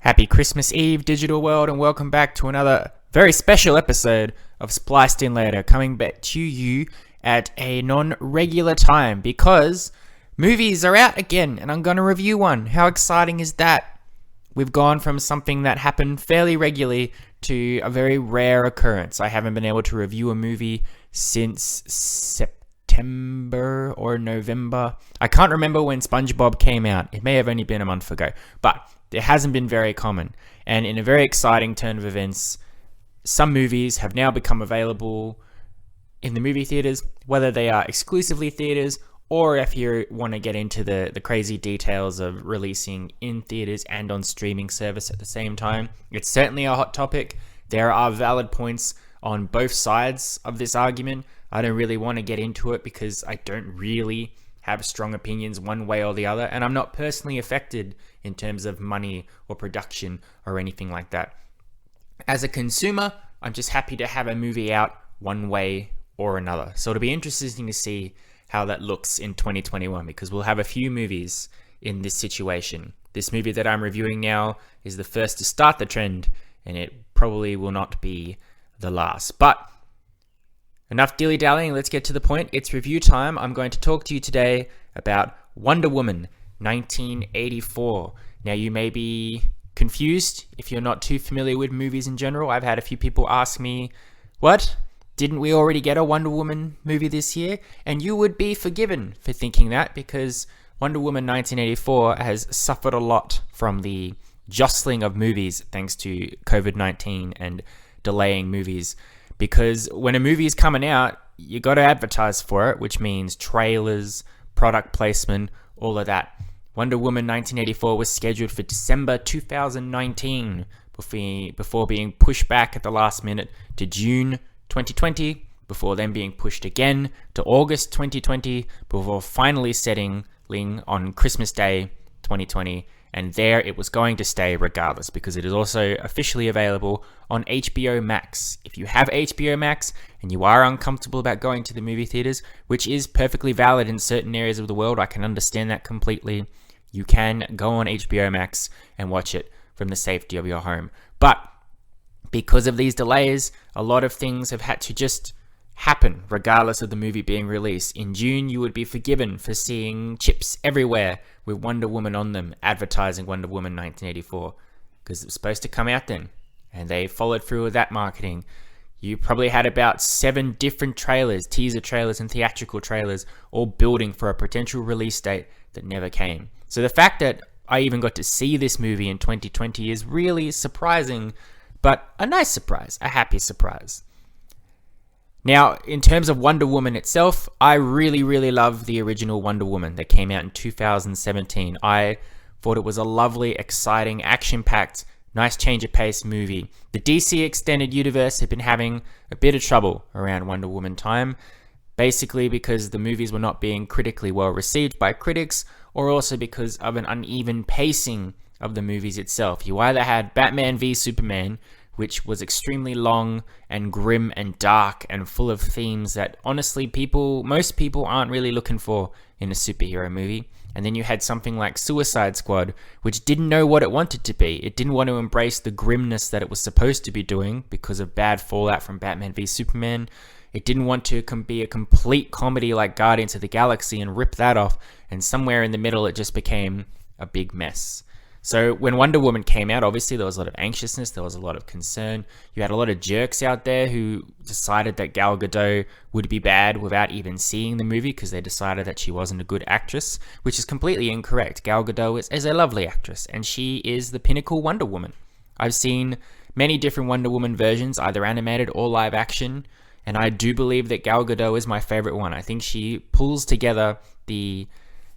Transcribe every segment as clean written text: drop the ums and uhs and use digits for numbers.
Happy Christmas Eve, digital world, and welcome back to another very special episode of Spliced In Later, coming back to you at a non-regular time because movies are out again and I'm going to review one. How exciting is that? We've gone from something that happened fairly regularly to a very rare occurrence. I haven't been able to review a movie since September or November. I can't remember when SpongeBob came out. It may have only been a month ago, but it hasn't been very common. And in a very exciting turn of events, some movies have now become available in the movie theaters, whether they are exclusively theaters or if you want to get into the crazy details of releasing in theaters and on streaming service at the same time. It's certainly a hot topic. There are valid points on both sides of this argument. I don't really want to get into it because I don't really have strong opinions one way or the other, and I'm not personally affected in terms of money or production or anything like that. As a consumer, I'm just happy to have a movie out one way or another. So it'll be interesting to see how that looks in 2021 because we'll have a few movies in this situation. This movie that I'm reviewing now is the first to start the trend, and it probably will not be the last. But enough dilly-dallying, let's get to the point. It's review time. I'm going to talk to you today about Wonder Woman 1984. Now, you may be confused if you're not too familiar with movies in general. I've had a few people ask me, what? Didn't we already get a Wonder Woman movie this year? And you would be forgiven for thinking that because Wonder Woman 1984 has suffered a lot from the jostling of movies thanks to COVID-19 and delaying movies. Because when a movie is coming out, you got to advertise for it, which means trailers, product placement, all of that. Wonder Woman 1984 was scheduled for December 2019 before being pushed back at the last minute to June 2020, before then being pushed again to August 2020, before finally settling on Christmas Day 2020. And there it was going to stay regardless because it is also officially available on HBO Max. If you have HBO Max and you are uncomfortable about going to the movie theaters, which is perfectly valid in certain areas of the world, I can understand that completely. You can go on HBO Max and watch it from the safety of your home. But because of these delays, a lot of things have had to just happen regardless of the movie being released. In June, you would be forgiven for seeing chips everywhere with Wonder Woman on them, advertising Wonder Woman 1984, because it was supposed to come out then, and they followed through with that marketing. You probably had about 7 different trailers, teaser trailers and theatrical trailers, all building for a potential release date that never came. So the fact that I even got to see this movie in 2020 is really surprising, but a nice surprise, a happy surprise. Now, in terms of Wonder Woman itself, I really, really love the original Wonder Woman that came out in 2017. I thought it was a lovely, exciting, action-packed, nice change of pace movie. The DC Extended Universe had been having a bit of trouble around Wonder Woman time, basically because the movies were not being critically well received by critics, or also because of an uneven pacing of the movies itself. You either had Batman v Superman, which was extremely long and grim and dark and full of themes that honestly most people aren't really looking for in a superhero movie. And then you had something like Suicide Squad, which didn't know what it wanted to be. It didn't want to embrace the grimness that it was supposed to be doing because of bad fallout from Batman v Superman. It didn't want to be a complete comedy like Guardians of the Galaxy and rip that off. And somewhere in the middle, it just became a big mess. So when Wonder Woman came out, obviously there was a lot of anxiousness, there was a lot of concern. You had a lot of jerks out there who decided that Gal Gadot would be bad without even seeing the movie because they decided that she wasn't a good actress, which is completely incorrect. Gal Gadot is a lovely actress, and she is the pinnacle Wonder Woman. I've seen many different Wonder Woman versions, either animated or live action, and I do believe that Gal Gadot is my favorite one. I think she pulls together the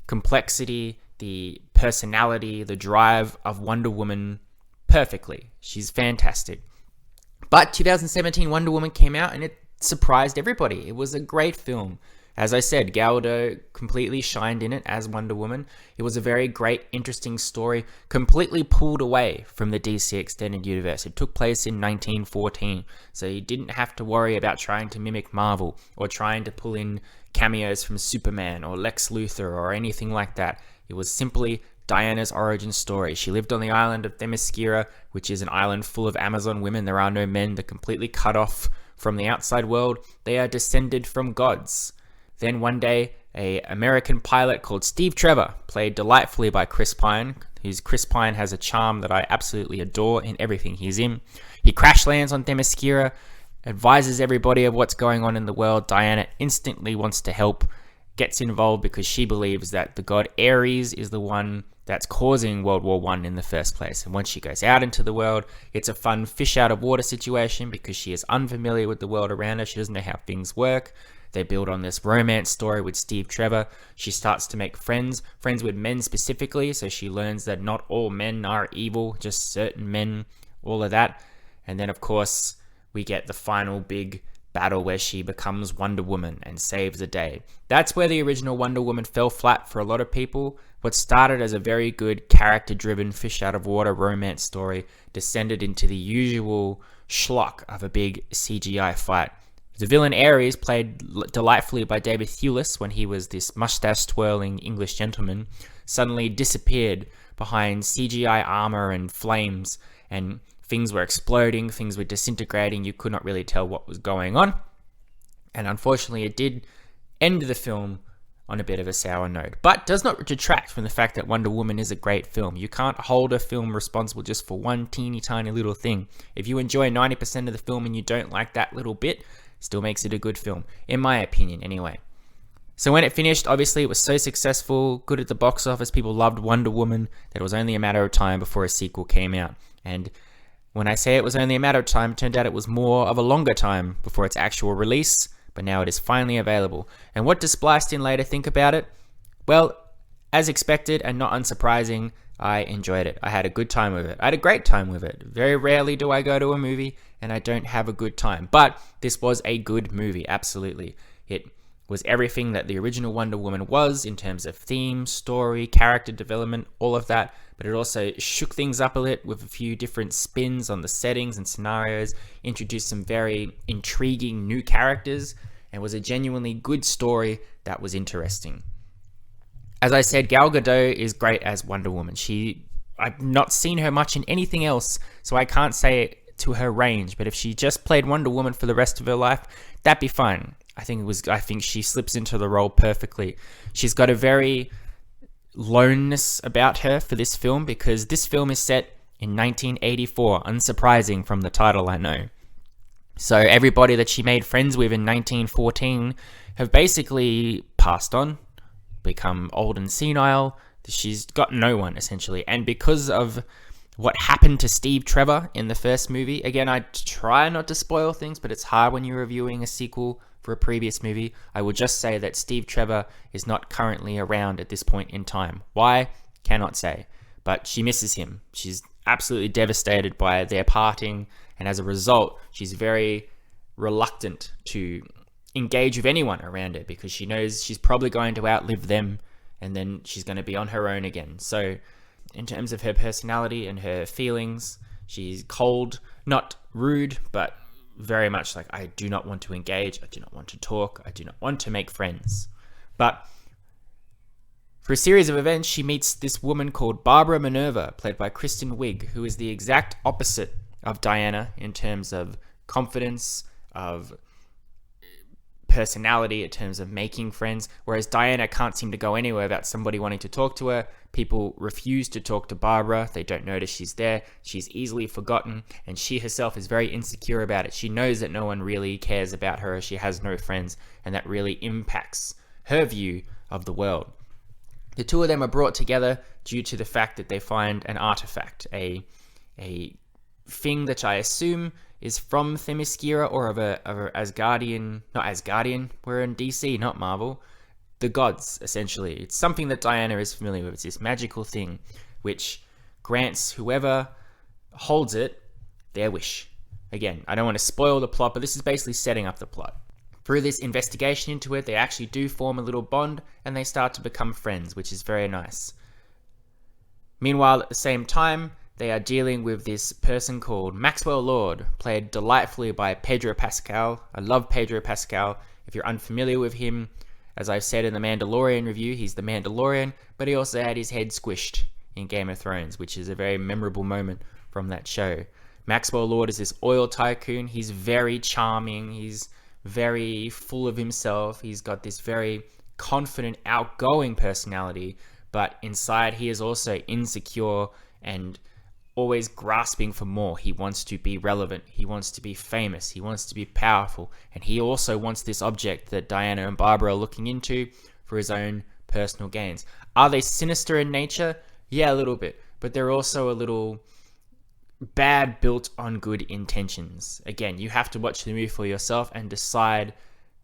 complexity, the personality, the drive of Wonder Woman perfectly. She's fantastic. But 2017 Wonder Woman came out and it surprised everybody. It was a great film. As I said, Gal Gadot completely shined in it as Wonder Woman. It was a very great, interesting story, completely pulled away from the DC Extended Universe. It took place in 1914, so you didn't have to worry about trying to mimic Marvel or trying to pull in cameos from Superman or Lex Luthor or anything like that. It was simply Diana's origin story. She lived on the island of Themyscira, which is an island full of Amazon women. There are no men. They're completely cut off from the outside world. They are descended from gods. Then one day, an American pilot called Steve Trevor, played delightfully by Chris Pine, Chris Pine has a charm that I absolutely adore in everything he's in. He crash lands on Themyscira, advises everybody of what's going on in the world. Diana instantly wants to help, gets involved because she believes that the god Ares is the one that's causing World War I in the first place. And once she goes out into the world, it's a fun fish out of water situation because she is unfamiliar with the world around her. She doesn't know how things work. They build on this romance story with Steve Trevor. She starts to make friends with men specifically, so she learns that not all men are evil, just certain men, all of that. And then, of course, we get the final big battle where she becomes Wonder Woman and saves the day. That's where the original Wonder Woman fell flat for a lot of people. What started as a very good character-driven fish-out-of-water romance story descended into the usual schlock of a big CGI fight. The villain Ares, played delightfully by David Thewlis when he was this mustache-twirling English gentleman, suddenly disappeared behind CGI armor and flames, and things were exploding, things were disintegrating. You could not really tell what was going on. And unfortunately, it did end the film on a bit of a sour note, but does not detract from the fact that Wonder Woman is a great film. You can't hold a film responsible just for one teeny tiny little thing. If you enjoy 90% of the film and you don't like that little bit, still makes it a good film, in my opinion anyway. So when it finished, obviously it was so successful, good at the box office, people loved Wonder Woman, that it was only a matter of time before a sequel came out. And when I say it was only a matter of time, it turned out it was more of a longer time before its actual release, but now it is finally available. And what does Spliced In Later think about it? Well, as expected and not unsurprising, I enjoyed it. I had a good time with it. I had a great time with it. Very rarely do I go to a movie and I don't have a good time. But this was a good movie, absolutely. It was everything that the original Wonder Woman was in terms of theme, story, character development, all of that. But it also shook things up a bit with a few different spins on the settings and scenarios, introduced some very intriguing new characters, and was a genuinely good story that was interesting. As I said, Gal Gadot is great as Wonder Woman. I've not seen her much in anything else, so I can't say to her range, but if she just played Wonder Woman for the rest of her life, that'd be fine. I think she slips into the role perfectly. She's got a very loneness about her for this film because this film is set in 1984, unsurprising from the title, I know. So everybody that she made friends with in 1914 have basically passed on, become old and senile. She's got no one, essentially. And because of what happened to Steve Trevor in the first movie, again, I try not to spoil things, but it's hard when you're reviewing a sequel for a previous movie. I will just say that Steve Trevor is not currently around at this point in time. Why? Cannot say. But she misses him. She's absolutely devastated by their parting, and as a result, she's very reluctant to engage with anyone around her because she knows she's probably going to outlive them and then she's going to be on her own again. So in terms of her personality and her feelings, she's cold, not rude, but very much like, I do not want to engage, I do not want to talk, I do not want to make friends. But for a series of events, she meets this woman called Barbara Minerva, played by Kristen Wiig, who is the exact opposite of Diana in terms of confidence, of personality, in terms of making friends, whereas Diana can't seem to go anywhere without somebody wanting to talk to her. People refuse to talk to Barbara. They don't notice she's there. She's easily forgotten, and she herself is very insecure about it. She knows that no one really cares about her. She has no friends, and that really impacts her view of the world. The two of them are brought together due to the fact that they find an artifact, a thing that I assume is from Themyscira or of a Asgardian, not Asgardian, we're in DC, not Marvel, the gods, essentially. It's something that Diana is familiar with. It's this magical thing which grants whoever holds it their wish. Again, I don't want to spoil the plot, but this is basically setting up the plot. Through this investigation into it, they actually do form a little bond and they start to become friends, which is very nice. Meanwhile, at the same time, they are dealing with this person called Maxwell Lord, played delightfully by Pedro Pascal. I love Pedro Pascal. If you're unfamiliar with him, as I've said in the Mandalorian review, he's the Mandalorian, but he also had his head squished in Game of Thrones, which is a very memorable moment from that show. Maxwell Lord is this oil tycoon. He's very charming. He's very full of himself. He's got this very confident, outgoing personality, but inside he is also insecure and always grasping for more. He wants to be relevant. He wants to be famous. He wants to be powerful. And he also wants this object that Diana and Barbara are looking into for his own personal gains. Are they sinister in nature? Yeah, a little bit. But they're also a little bad built on good intentions. Again, you have to watch the movie for yourself and decide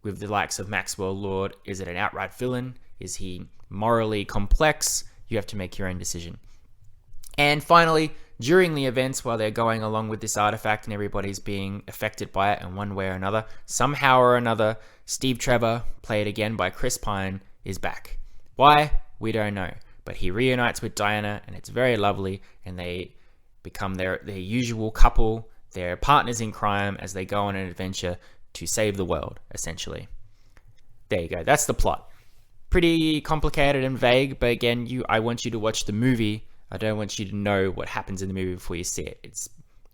with the likes of Maxwell Lord, is it an outright villain? Is he morally complex? You have to make your own decision. And finally, during the events, while they're going along with this artifact and everybody's being affected by it in one way or another, somehow or another, Steve Trevor, played again by Chris Pine, is back. Why? We don't know. But he reunites with Diana, and it's very lovely, and they become their usual couple, their partners in crime as they go on an adventure to save the world, essentially. There you go. That's the plot. Pretty complicated and vague, but again, I want you to watch the movie. I don't want you to know what happens in the movie before you see it. It's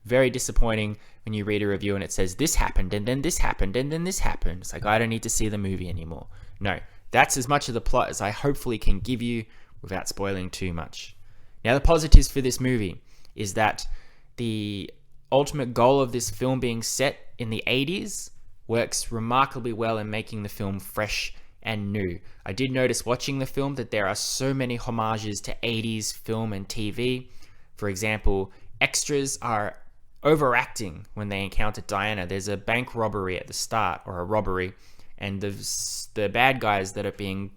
very disappointing when you read a review and it says this happened and then this happened and then this happened. It's like, I don't need to see the movie anymore. No, that's as much of the plot as I hopefully can give you without spoiling too much. Now, the positives for this movie is that the ultimate goal of this film being set in the 80s works remarkably well in making the film fresh and new. I did notice watching the film that there are so many homages to 80s film and TV. For example, extras are overacting when they encounter Diana. There's a bank robbery at the start, or a robbery, and the bad guys that are being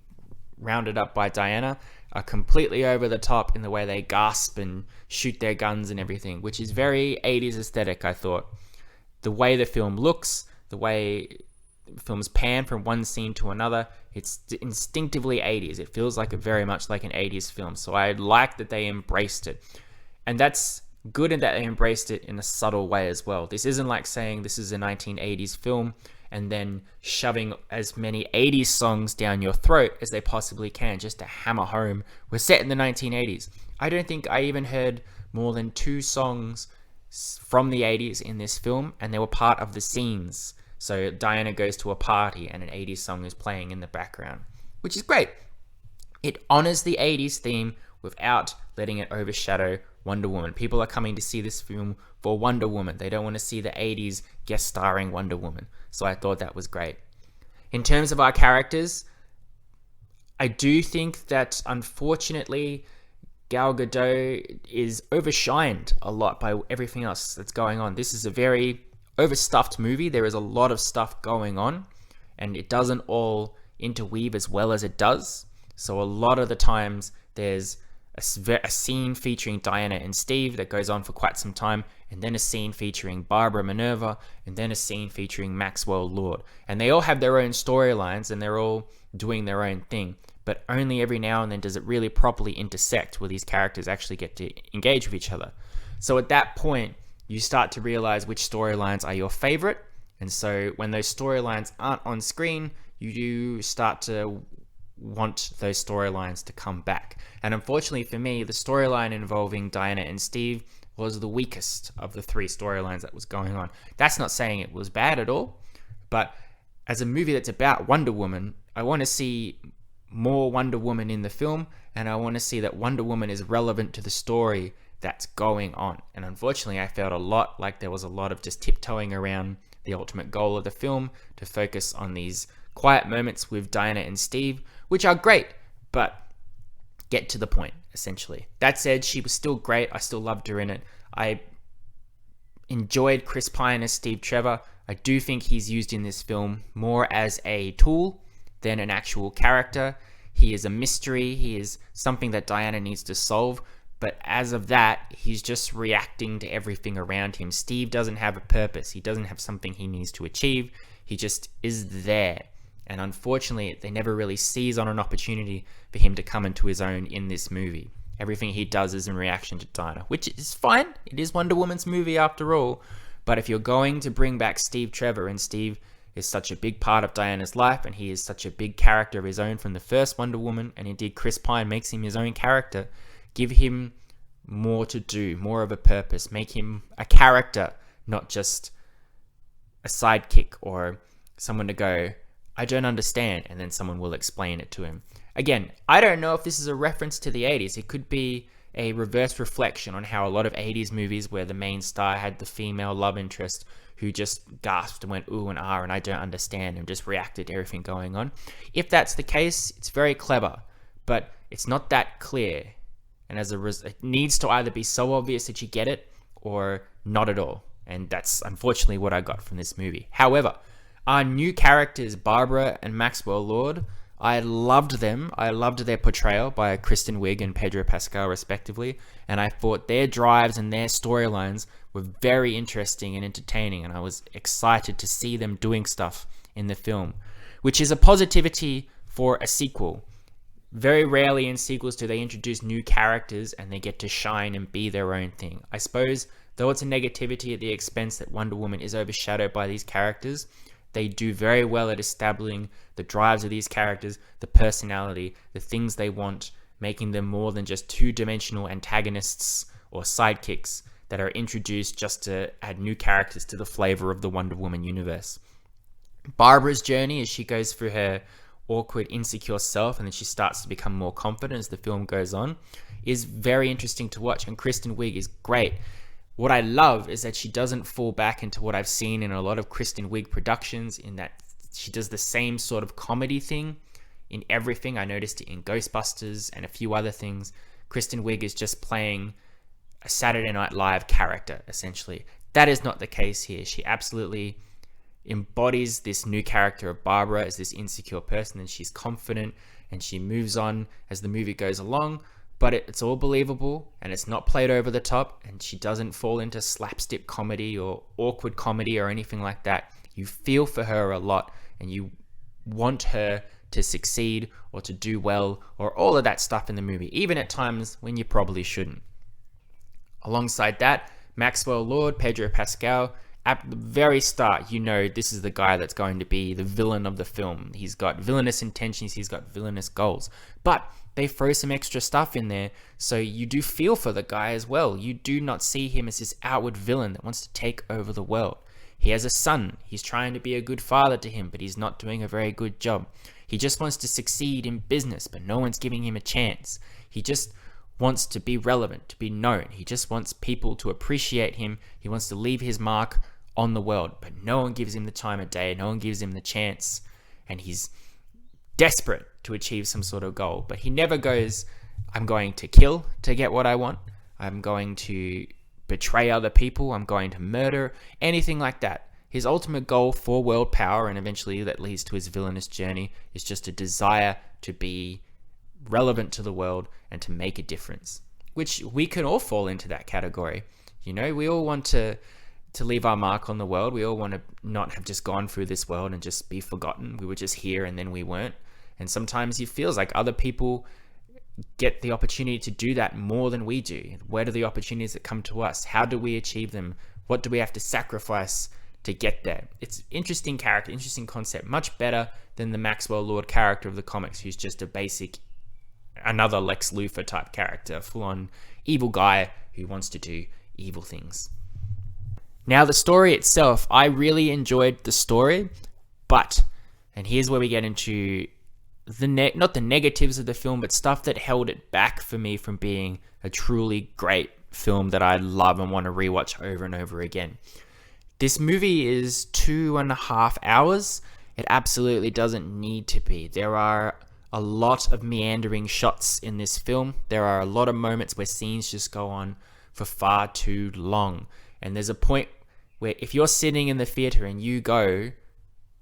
rounded up by Diana are completely over the top in the way they gasp and shoot their guns and everything, which is very 80s aesthetic, I thought. The way the film looks, the way films pan from one scene to another, it's instinctively 80s. It feels like very much like an 80s film. So I like that they embraced it. And that's good in that they embraced it in a subtle way as well. This isn't like saying this is a 1980s film and then shoving as many 80s songs down your throat as they possibly can just to hammer home we're set in the 1980s. I don't think I even heard more than 2 songs from the 80s in this film, and they were part of the scenes. So Diana goes to a party and an 80s song is playing in the background, which is great. It honors the 80s theme without letting it overshadow Wonder Woman. People are coming to see this film for Wonder Woman. They don't want to see the 80s guest starring Wonder Woman. So I thought that was great. In terms of our characters, I do think that unfortunately Gal Gadot is overshined a lot by everything else that's going on. This is a very overstuffed movie. There is a lot of stuff going on, and it doesn't all interweave as well as it does. So a lot of the times there's a scene featuring Diana and Steve that goes on for quite some time, and then a scene featuring Barbara Minerva, and then a scene featuring Maxwell Lord. And they all have their own storylines, and they're all doing their own thing. But only every now and then does it really properly intersect where these characters actually get to engage with each other. So at that point, you start to realize which storylines are your favorite. And so when those storylines aren't on screen, you do start to want those storylines to come back. And unfortunately for me, the storyline involving Diana and Steve was the weakest of the 3 storylines that was going on. That's not saying it was bad at all, but as a movie that's about Wonder Woman, I want to see more Wonder Woman in the film, and I want to see that Wonder Woman is relevant to the story that's going on. And unfortunately, I felt a lot like there was a lot of just tiptoeing around the ultimate goal of the film to focus on these quiet moments with Diana and Steve, which are great, but get to the point, essentially. That said, she was still great. I still loved her in it. I enjoyed Chris Pine as Steve Trevor. I do think he's used in this film more as a tool than an actual character. He is a mystery. He is something that Diana needs to solve. But as of that, he's just reacting to everything around him. Steve doesn't have a purpose. He doesn't have something he needs to achieve. He just is there. And unfortunately, they never really seize on an opportunity for him to come into his own in this movie. Everything he does is in reaction to Diana, which is fine. It is Wonder Woman's movie after all. But if you're going to bring back Steve Trevor, and Steve is such a big part of Diana's life, and he is such a big character of his own from the first Wonder Woman, and indeed Chris Pine makes him his own character, Give him more to do, more of a purpose. Make him a character, not just a sidekick or someone to go, I don't understand, and then someone will explain it to him. Again, I don't know if this is a reference to the 80s. It could be a reverse reflection on how a lot of 80s movies where the main star had the female love interest who just gasped and went ooh and ah and I don't understand and just reacted to everything going on. If that's the case, it's very clever, but it's not that clear. And as a result, it needs to either be so obvious that you get it or not at all. And that's unfortunately what I got from this movie. However, our new characters, Barbara and Maxwell Lord, I loved them. I loved their portrayal by Kristen Wiig and Pedro Pascal, respectively. And I thought their drives and their storylines were very interesting and entertaining. And I was excited to see them doing stuff in the film, which is a positivity for a sequel. Very rarely in sequels do they introduce new characters and they get to shine and be their own thing. I suppose, though it's a negativity at the expense that Wonder Woman is overshadowed by these characters, they do very well at establishing the drives of these characters, the personality, the things they want, making them more than just two-dimensional antagonists or sidekicks that are introduced just to add new characters to the flavor of the Wonder Woman universe. Barbara's journey as she goes through her awkward, insecure self and then she starts to become more confident as the film goes on is very interesting to watch, and Kristen Wiig is great. What I love is that she doesn't fall back into what I've seen in a lot of Kristen Wiig productions, in that she does the same sort of comedy thing in everything. I noticed it in Ghostbusters and a few other things. Kristen Wiig is just playing a Saturday Night Live character, essentially. That is not the case here. She absolutely embodies this new character of Barbara as this insecure person, and she's confident and she moves on as the movie goes along. But it's all believable and it's not played over the top, and she doesn't fall into slapstick comedy or awkward comedy or anything like that. You feel for her a lot and you want her to succeed or to do well or all of that stuff in the movie, even at times when you probably shouldn't. Alongside that, Maxwell Lord, Pedro Pascal, at the very start, you know this is the guy that's going to be the villain of the film. He's got villainous intentions, he's got villainous goals. But they throw some extra stuff in there, so you do feel for the guy as well. You do not see him as this outward villain that wants to take over the world. He has a son. He's trying to be a good father to him, but he's not doing a very good job. He just wants to succeed in business, but no one's giving him a chance. He just wants to be relevant, to be known. He just wants people to appreciate him. He wants to leave his mark on the world, but no one gives him the time of day. No one gives him the chance, and he's desperate to achieve some sort of goal. But he never goes, I'm going to kill to get what I want. I'm going to betray other people. I'm going to murder, anything like that. His ultimate goal for world power, and eventually that leads to his villainous journey, is just a desire to be relevant to the world and to make a difference, which we can all fall into that category. You know, we all want to leave our mark on the world. We all want to not have just gone through this world and just be forgotten. We were just here and then we weren't. And sometimes it feels like other people get the opportunity to do that more than we do. Where do the opportunities that come to us? How do we achieve them? What do we have to sacrifice to get there? It's interesting character, interesting concept, much better than the Maxwell Lord character of the comics, who's just a basic, another Lex Luthor type character, full-on evil guy who wants to do evil things. Now, the story itself, I really enjoyed the story, but, and here's where we get into not the negatives of the film, but stuff that held it back for me from being a truly great film that I love and want to rewatch over and over again. This movie is 2.5 hours. It absolutely doesn't need to be. There are a lot of meandering shots in this film. There are a lot of moments where scenes just go on for far too long. And there's a point where if you're sitting in the theater and you go,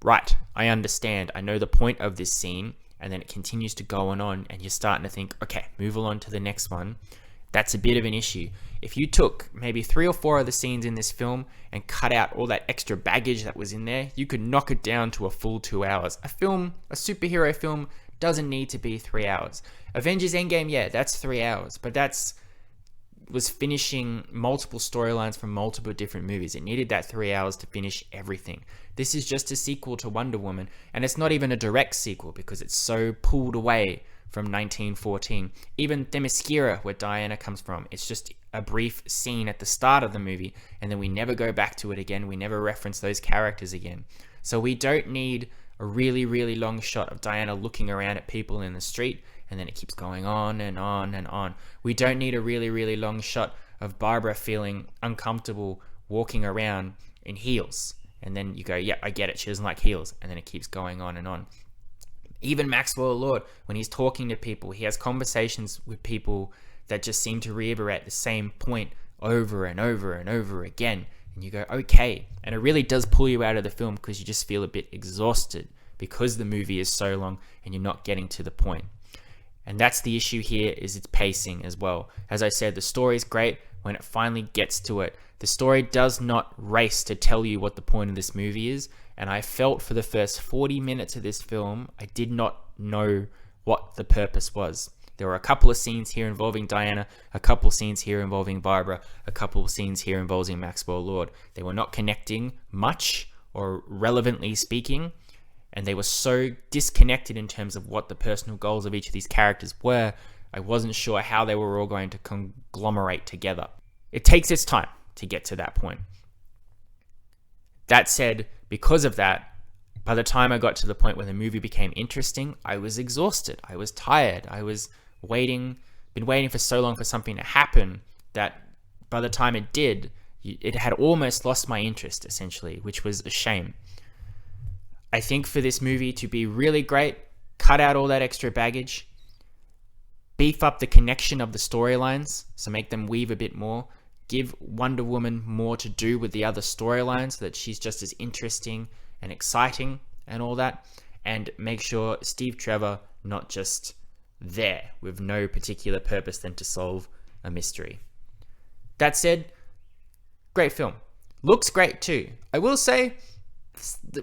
right, I understand, I know the point of this scene, and then it continues to go on and you're starting to think, okay, move along to the next one, that's a bit of an issue. If you took maybe 3 or 4 of the scenes in this film and cut out all that extra baggage that was in there, you could knock it down to a full 2 hours. A superhero film doesn't need to be 3 hours. Avengers Endgame, yeah, that's 3 hours, but was finishing multiple storylines from multiple different movies. It needed that 3 hours to finish everything. This is just a sequel to Wonder Woman, and it's not even a direct sequel because it's so pulled away from 1914. Even Themyscira, where Diana comes from, it's just a brief scene at the start of the movie, and then we never go back to it again. We never reference those characters again. So we don't need a really, really long shot of Diana looking around at people in the street, and then it keeps going on and on and on. We don't need a really, really long shot of Barbara feeling uncomfortable walking around in heels. And then you go, yeah, I get it. She doesn't like heels. And then it keeps going on and on. Even Maxwell Lord, when he's talking to people, he has conversations with people that just seem to reiterate the same point over and over and over again. And you go, okay. And it really does pull you out of the film because you just feel a bit exhausted because the movie is so long and you're not getting to the point. And that's the issue here, is its pacing as well. As I said, the story is great when it finally gets to it. The story does not race to tell you what the point of this movie is. And I felt for the first 40 minutes of this film, I did not know what the purpose was. There were a couple of scenes here involving Diana, a couple of scenes here involving Barbara, a couple of scenes here involving Maxwell Lord. They were not connecting much or relevantly speaking, and they were so disconnected in terms of what the personal goals of each of these characters were, I wasn't sure how they were all going to conglomerate together. It takes its time to get to that point. That said, because of that, by the time I got to the point where the movie became interesting, I was exhausted. I was tired. I was been waiting for so long for something to happen that by the time it did, it had almost lost my interest, essentially, which was a shame. I think for this movie to be really great, cut out all that extra baggage, beef up the connection of the storylines, so make them weave a bit more, give Wonder Woman more to do with the other storylines so that she's just as interesting and exciting and all that, and make sure Steve Trevor not just there with no particular purpose than to solve a mystery. That said, great film. Looks great too. I will say,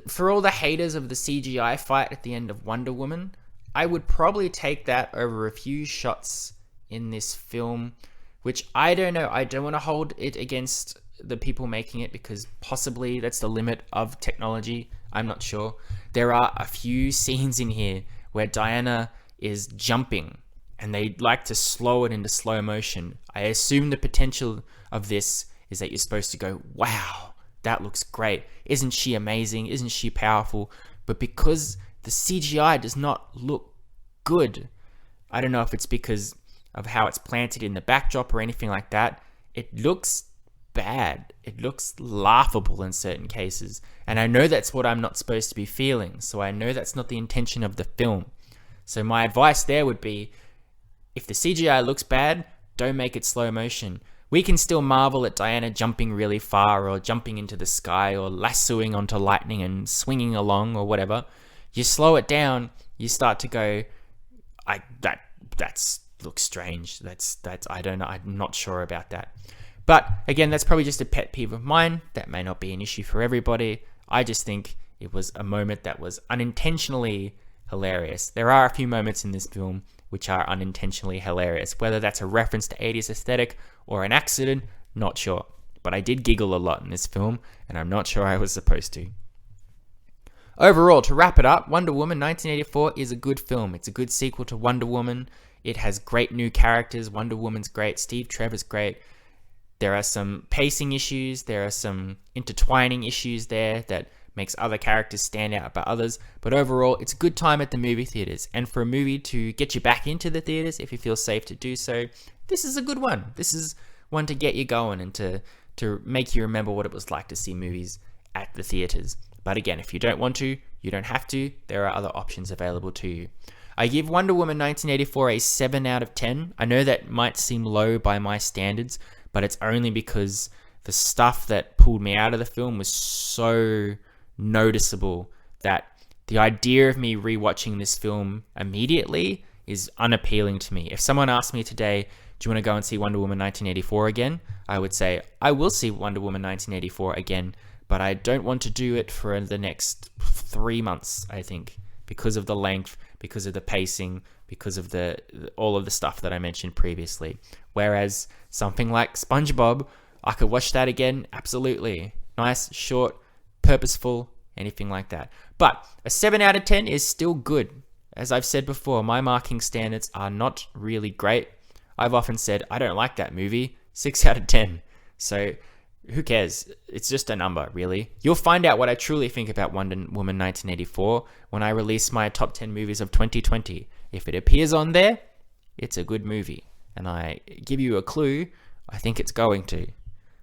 for all the haters of the CGI fight at the end of Wonder Woman, I would probably take that over a few shots in this film, which I don't know. I don't want to hold it against the people making it because possibly that's the limit of technology. I'm not sure. There are a few scenes in here where Diana is jumping and they like to slow it into slow motion. I assume the potential of this is that you're supposed to go, wow, that looks great. Isn't she amazing? Isn't she powerful? But because the CGI does not look good, I don't know if it's because of how it's planted in the backdrop or anything like that. It looks bad. It looks laughable in certain cases. And I know that's what I'm not supposed to be feeling. So I know that's not the intention of the film. So my advice there would be, if the CGI looks bad, don't make it slow motion. We can still marvel at Diana jumping really far or jumping into the sky or lassoing onto lightning and swinging along or whatever. You slow it down, you start to go, that's looks strange. I don't know. I'm not sure about that. But again, that's probably just a pet peeve of mine. That may not be an issue for everybody. I just think it was a moment that was unintentionally hilarious. There are a few moments in this film which are unintentionally hilarious. Whether that's a reference to 80s aesthetic or an accident, not sure. But I did giggle a lot in this film, and I'm not sure I was supposed to. Overall, to wrap it up, Wonder Woman 1984 is a good film. It's a good sequel to Wonder Woman. It has great new characters. Wonder Woman's great. Steve Trevor's great. There are some pacing issues. There are some intertwining issues there that makes other characters stand out about others. But overall, it's a good time at the movie theaters. And for a movie to get you back into the theaters, if you feel safe to do so, this is a good one. This is one to get you going and to make you remember what it was like to see movies at the theaters. But again, if you don't want to, you don't have to. There are other options available to you. I give Wonder Woman 1984 a 7 out of 10. I know that might seem low by my standards, but it's only because the stuff that pulled me out of the film was so noticeable that the idea of me rewatching this film immediately is unappealing to me. If someone asked me today, do you want to go and see Wonder Woman 1984 again? I would say, I will see Wonder Woman 1984 again, but I don't want to do it for the next 3 months, I think, because of the length, because of the pacing, because of all of the stuff that I mentioned previously. Whereas something like SpongeBob, I could watch that again, absolutely. Nice, short, purposeful, anything like that. But a 7 out of 10 is still good. as I've said before, my marking standards are not really great. I've often said, I don't like that movie, 6 out of 10. So who cares? It's just a number, really. You'll find out what I truly think about Wonder Woman 1984 when I release my top 10 movies of 2020. If it appears on there, it's a good movie. And I give you a clue, I think it's going to.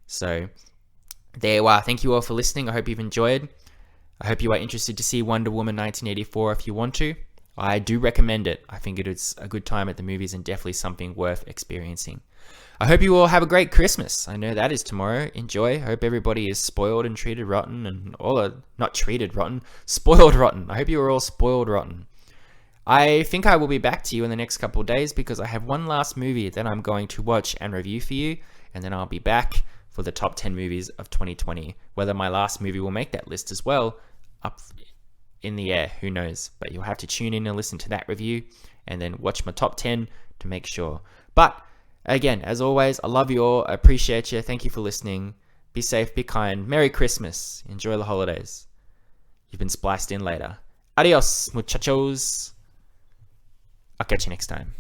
So there you are. Thank you all for listening. I hope you've enjoyed. I hope you are interested to see Wonder Woman 1984 if you want to. I do recommend it. I think it is a good time at the movies and definitely something worth experiencing. I hope you all have a great Christmas. I know that is tomorrow. Enjoy. I hope everybody is spoiled and treated rotten and all not treated rotten, spoiled rotten. I hope you are all spoiled rotten. I think I will be back to you in the next couple of days because I have one last movie that I'm going to watch and review for you, and then I'll be back for the top 10 movies of 2020. Whether my last movie will make that list as well, up in the air, who knows? But you'll have to tune in and listen to that review and then watch my top 10 to make sure. But again, as always, I love you all. I appreciate you. Thank you for listening. Be safe, be kind. Merry Christmas. Enjoy the holidays. You've been spliced in later. Adios, muchachos. I'll catch you next time.